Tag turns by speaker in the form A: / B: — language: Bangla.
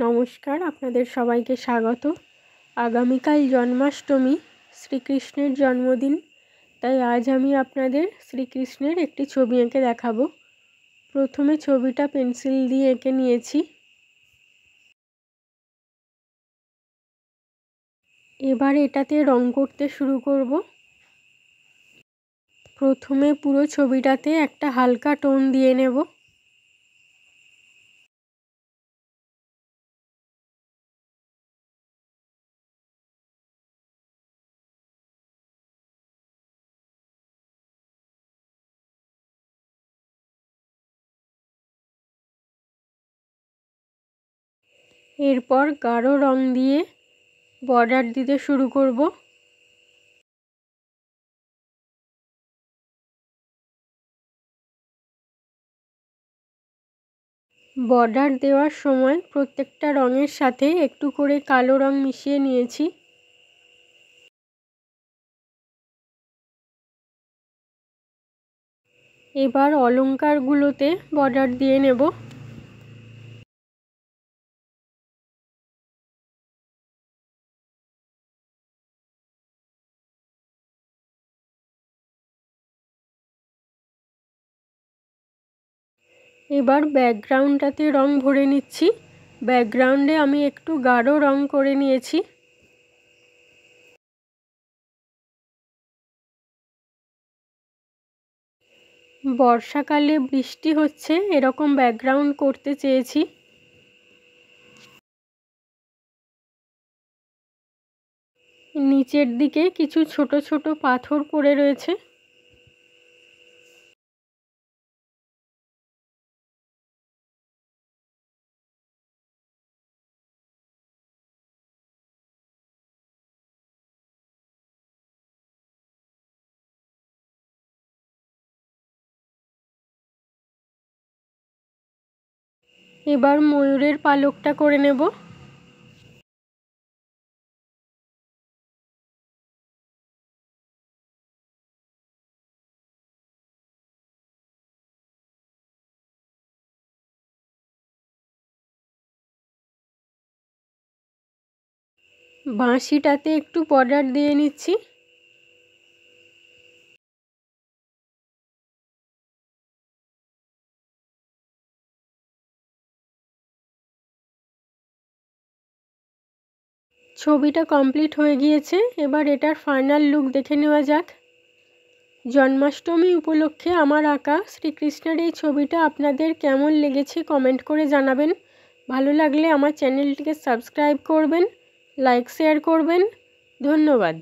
A: নমস্কার, আপনাদের সবাইকে স্বাগত। আগামীকাল জন্মাষ্টমী, শ্রীকৃষ্ণের জন্মদিন। তাই আজ আমি আপনাদের শ্রীকৃষ্ণের একটি ছবি এঁকে দেখাবো। প্রথমে ছবিটা পেন্সিল দিয়ে এঁকে নিয়েছি। এবার এটাতে রং করতে শুরু করব। প্রথমে পুরো ছবিটাতে একটা হালকা টোন দিয়ে নেব। এরপর গাঢ় রং দিয়ে বর্ডার দিতে শুরু করব। বর্ডার দেওয়ার সময় প্রত্যেকটা রঙের সাথে একটু করে কালো রং মিশিয়ে নিয়েছি। এবার অলংকারগুলোতে বর্ডার দিয়ে নেব। এবার ব্যাকগ্রাউন্ডটাতে রং ভরে নিচ্ছি। ব্যাকগ্রাউন্ডে আমি একটু গাঢ় রং করে নিয়েছি। বর্ষাকালে বৃষ্টি হচ্ছে এরকম ব্যাকগ্রাউন্ড করতে চেয়েছি। নিচের দিকে কিছু ছোট ছোট পাথর পড়ে রয়েছে। এবার ময়ূরের পালকটা করে নেব। বাঁশিটাতে একটু বর্ডার দিয়ে নিচ্ছি। ছবিটা কমপ্লিট হয়ে গিয়েছে। এবার এটার ফাইনাল লুক দেখে নেওয়া যাক। জন্মাষ্টমী উপলক্ষে আমার আঁকা শ্রীকৃষ্ণের এই ছবিটা আপনাদের কেমন লেগেছে কমেন্ট করে জানাবেন। ভালো লাগলে আমার চ্যানেলটিকে সাবস্ক্রাইব করবেন, লাইক শেয়ার করবেন। ধন্যবাদ।